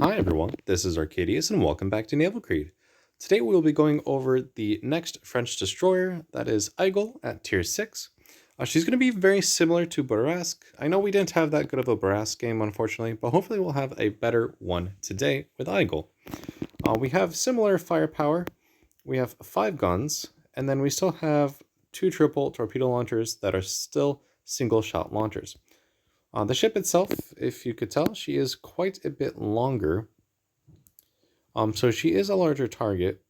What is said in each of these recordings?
Hi everyone, this is Arcadius and welcome back to Naval Creed. Today we will be going over the next French destroyer, that is Aigle at tier 6. She's going to be very similar to Bourrasque. I know we didn't have that good of a Bourrasque game unfortunately, but hopefully we'll have a better one today with Aigle. We have similar firepower, we have 5 guns, and then we still have 2 triple torpedo launchers that are still single shot launchers. The ship itself, if you could tell, she is quite a bit longer. So she is a larger target,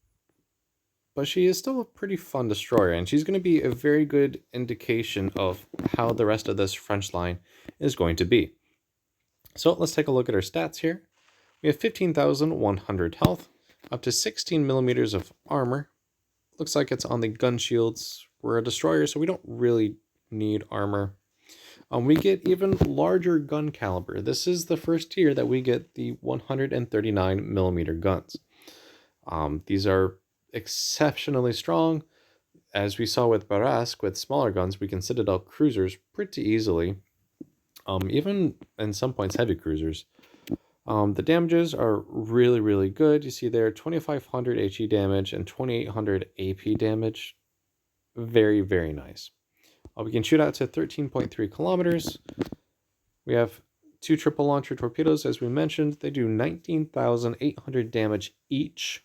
but she is still a pretty fun destroyer, and she's going to be a very good indication of how the rest of this French line is going to be. So let's take a look at her stats here. We have 15,100 health, up to 16 millimeters of armor. Looks like it's on the gun shields. We're a destroyer, so we don't really need armor. We get even larger gun caliber. This is the first tier that we get the 139 millimeter guns. These are exceptionally strong. As we saw with Bourrasque, with smaller guns, we can citadel cruisers pretty easily. Even in some points heavy cruisers. The damages are really good. You see there 2500 HE damage and 2800 AP damage. Very nice. We can shoot out to 13.3 kilometers. We have 2 triple launcher torpedoes, as we mentioned. They do 19,800 damage each.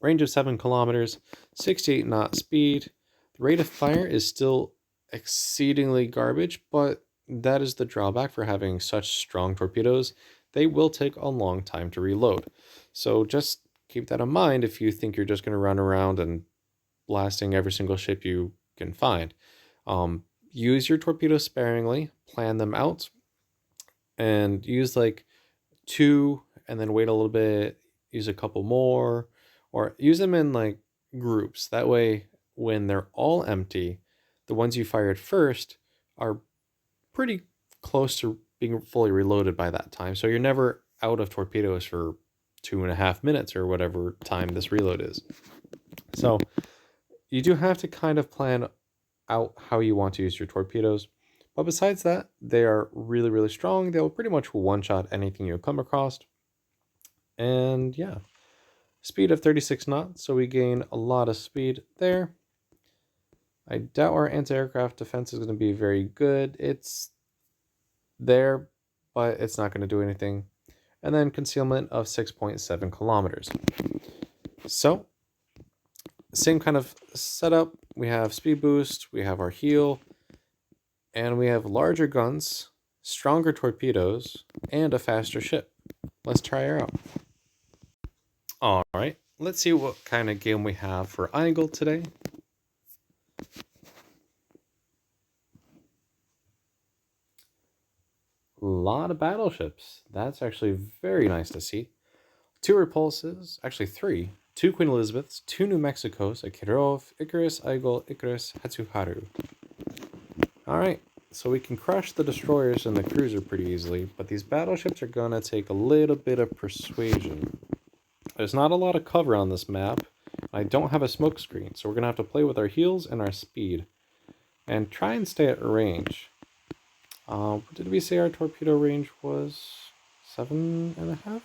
Range of 7 kilometers, 68 knot speed. The rate of fire is still exceedingly garbage, but that is the drawback for having such strong torpedoes. They will take a long time to reload. So just keep that in mind if you think you're just going to run around and blasting every single ship you can find. Use your torpedoes sparingly, plan them out, and use like 2 and then wait a little bit, use a couple more, or use them in like groups. That way, when they're all empty, the ones you fired first are pretty close to being fully reloaded by that time. So you're never out of torpedoes for 2.5 minutes or whatever time this reload is. So you do have to kind of plan out how you want to use your torpedoes, but besides that, they are really strong. They'll pretty much one-shot anything you come across. And yeah, speed of 36 knots, so we gain a lot of speed there. I doubt our anti-aircraft defense is going to be very good. It's there, but it's not going to do anything. And then concealment of 6.7 kilometers. So same kind of setup. We have speed boost, we have our heal, and we have larger guns, stronger torpedoes, and a faster ship. Let's try her out. Alright, let's see what kind of game we have for Aigle today. A lot of battleships. That's actually very nice to see. 2 repulses, actually 3. 2 Queen Elizabeths, 2 New Mexicos, a Kirov, Icarus, Aigle, Icarus, Hatsuharu. Alright, so we can crush the destroyers and the cruiser pretty easily, but these battleships are gonna take a little bit of persuasion. There's not a lot of cover on this map. I don't have a smoke screen, so we're gonna have to play with our heels and our speed. And try and stay at range. What did we say our torpedo range was? 7.5?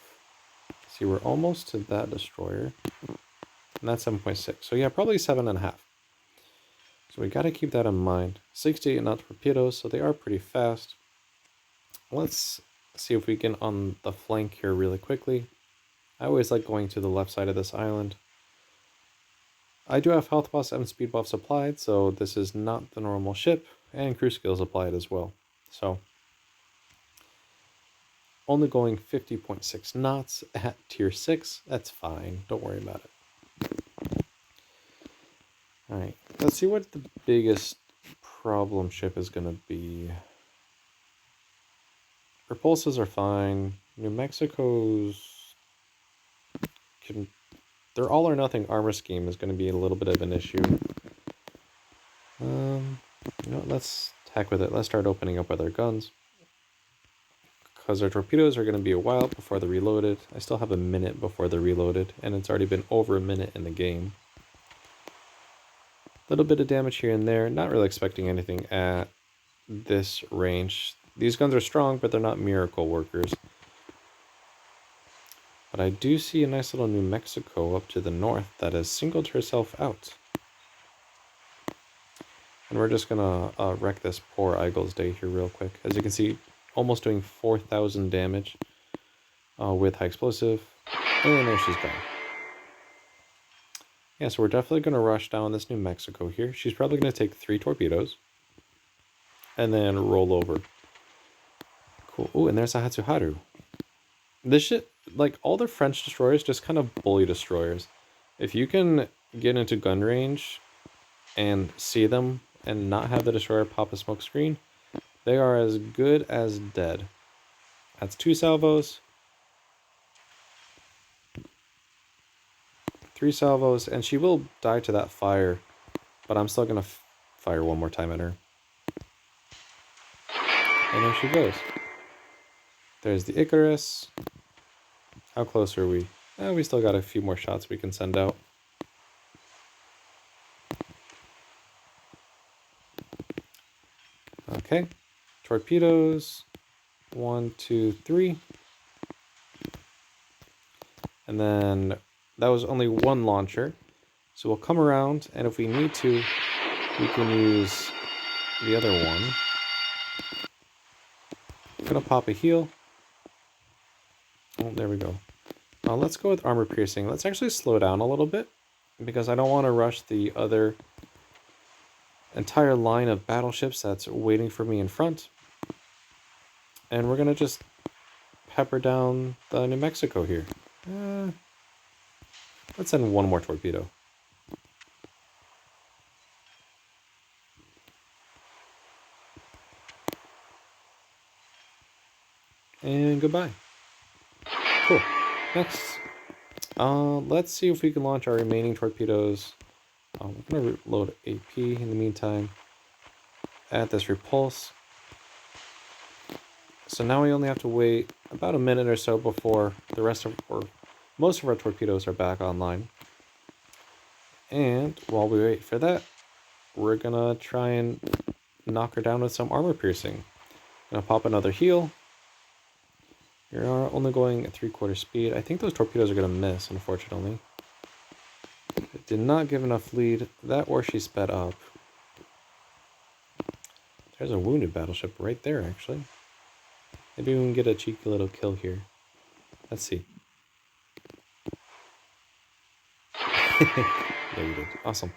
See, we're almost to that destroyer. And that's 7.6. So yeah, probably 7.5. So we got to keep that in mind. 68 knot torpedoes, so they are pretty fast. Let's see if we can on the flank here really quickly. I always like going to the left side of this island. I do have health buffs and speed buffs applied, so this is not the normal ship, and crew skills applied as well. So only going 50.6 knots at tier 6. That's fine. Don't worry about it. Alright, let's see what the biggest problem ship is going to be. Repulses are fine. New Mexico's their all or nothing armor scheme is going to be a little bit of an issue. You know, let's heck with it. Let's start opening up with our guns. Because our torpedoes are going to be a while before they're reloaded. I still have a minute before they're reloaded, and it's already been over a minute in the game. A little bit of damage here and there. Not really expecting anything at this range. These guns are strong, but they're not miracle workers. But I do see a nice little New Mexico up to the north that has singled herself out. And we're just gonna wreck this poor Aigle's day here real quick. As you can see, almost doing 4,000 damage with high explosive. And there she's gone. Yeah, so we're definitely gonna rush down this New Mexico here. She's probably gonna take 3 torpedoes. And then roll over. Cool. Oh, and there's a Hatsuharu. This shit, like, all the French destroyers just kind of bully destroyers. If you can get into gun range and see them and not have the destroyer pop a smoke screen, they are as good as dead. That's 2 salvos. 3 salvos, and she will die to that fire, but I'm still going to fire one more time at her. And there she goes. There's the Icarus. How close are we? We still got a few more shots we can send out. Okay. Torpedoes. 1, 2, 3. And then that was only 1 launcher. So we'll come around, and if we need to, we can use the other one. I'm gonna pop a heal. Oh, there we go. Let's go with armor piercing. Let's actually slow down a little bit, because I don't want to rush the other entire line of battleships that's waiting for me in front. And we're gonna just pepper down the New Mexico here. Let's send 1 more torpedo. And goodbye. Cool. Next, let's see if we can launch our remaining torpedoes. We're going to load AP in the meantime. Add this repulse. So now we only have to wait about a minute or so before the rest of, or most of our torpedoes are back online. And while we wait for that, we're going to try and knock her down with some armor piercing. Gonna pop another heal. You're only going at 3/4 speed. I think those torpedoes are gonna miss, unfortunately. It did not give enough lead. That or she sped up. There's a wounded battleship right there, actually. Maybe we can get a cheeky little kill here. Let's see. Yeah, we did. Awesome.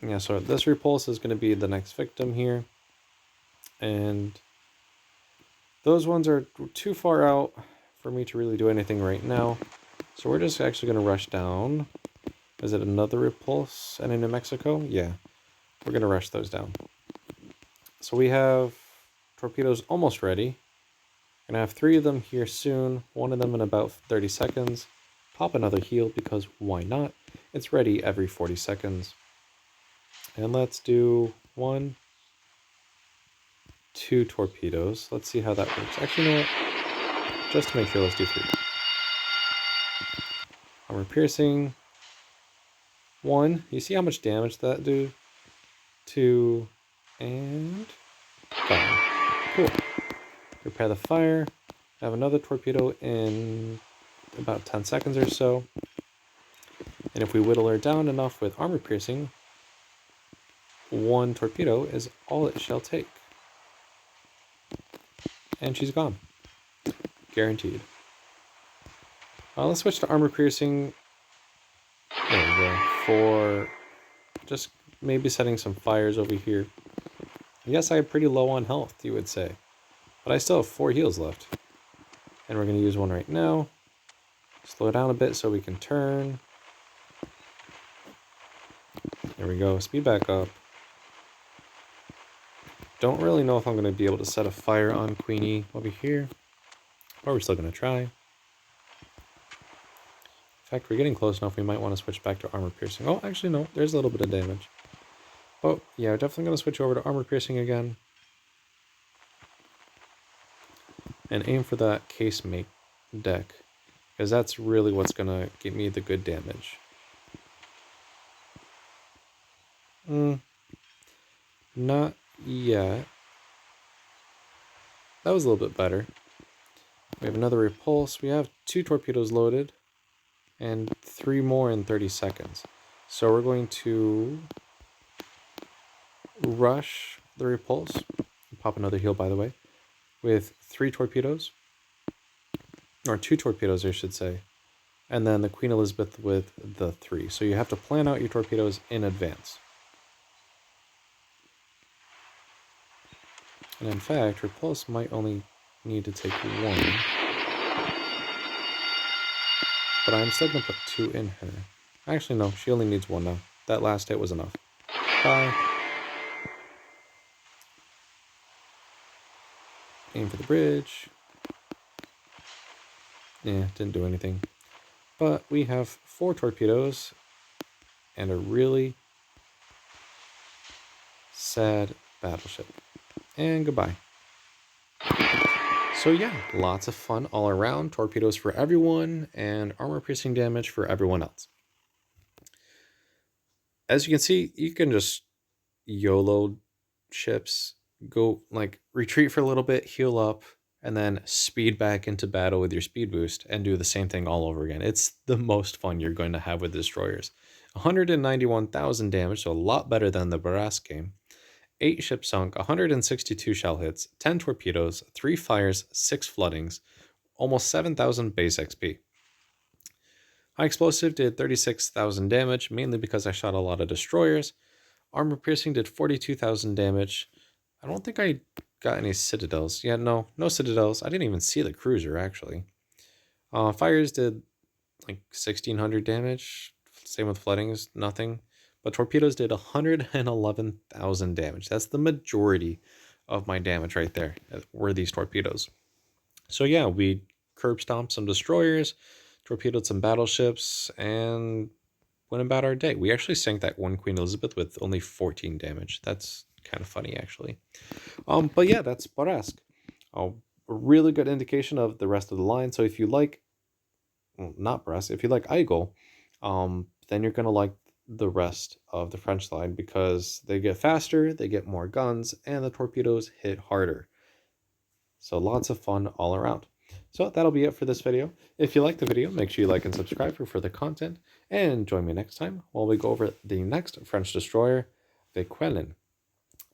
Yeah, so this repulse is going to be the next victim here. And those ones are too far out for me to really do anything right now. So we're just actually going to rush down. Is it another repulse and a New Mexico? Yeah, we're going to rush those down. So we have torpedoes almost ready. We're going to have 3 of them here soon. 1 of them in about 30 seconds. Pop another heal because why not? It's ready every 40 seconds. And let's do 1, 2 torpedoes. Let's see how that works. Actually, you know what? Just to make sure, let's do 3. Armor piercing. 1. You see how much damage that do? 2. And 5. Cool. Prepare the fire. I have another torpedo in about 10 seconds or so. And if we whittle her down enough with armor piercing, 1 torpedo is all it shall take. And she's gone. Guaranteed. Let's switch to armor piercing. There we go. For just maybe setting some fires over here. Yes, I have pretty low on health, you would say. But I still have 4 heals left. And we're going to use one right now. Slow down a bit so we can turn. There we go. Speed back up. Don't really know if I'm going to be able to set a fire on Queenie over here. But we're still going to try. In fact, we're getting close enough we might want to switch back to armor piercing. Oh, actually no. There's a little bit of damage. Oh, yeah, definitely going to switch over to armor piercing again. And aim for that casemate deck. Because that's really what's going to give me the good damage. Not yet. That was a little bit better. We have another repulse. We have 2 torpedoes loaded and 3 more in 30 seconds. So we're going to rush the repulse. Pop another heal, by the way, with 3 torpedoes. Or 2 torpedoes, I should say. And then the Queen Elizabeth with the 3. So you have to plan out your torpedoes in advance. And in fact, repulse might only need to take 1. But I'm still going to put 2 in her. Actually, no, she only needs 1 now. That last hit was enough. Bye. Aim for the bridge. Yeah, didn't do anything. But we have 4 torpedoes and a really sad battleship. And goodbye. So yeah, lots of fun all around. Torpedoes for everyone and armor piercing damage for everyone else. As you can see, you can just YOLO ships, go like retreat for a little bit, heal up, and then speed back into battle with your speed boost and do the same thing all over again. It's the most fun you're going to have with destroyers. 191,000 damage, so a lot better than the Bourrasque game. 8 ships sunk, 162 shell hits, 10 torpedoes, 3 fires, 6 floodings, almost 7,000 base XP. High explosive did 36,000 damage, mainly because I shot a lot of destroyers. Armor piercing did 42,000 damage. I don't think I got any citadels. Yeah, no citadels. I didn't even see the cruiser, actually. Fires did like 1,600 damage. Same with floodings, nothing. But torpedoes did 111,000 damage. That's the majority of my damage right there, were these torpedoes. So yeah, we curb stomped some destroyers, torpedoed some battleships, and went about our day. We actually sank that one Queen Elizabeth with only 14 damage. That's kind of funny, actually. But yeah, that's Bourrasque. A really good indication of the rest of the line. So if you like, well, not Bourrasque, if you like Aigle, then you're gonna like the rest of the French line because they get faster, they get more guns, and the torpedoes hit harder. So lots of fun all around. So that'll be it for this video. If you liked the video, make sure you like and subscribe for further content, and join me next time while we go over the next French destroyer, the Quellen,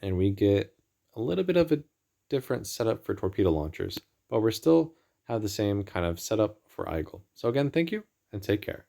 and we get a little bit of a different setup for torpedo launchers, but we're still have the same kind of setup for Aigle. So again, thank you and take care.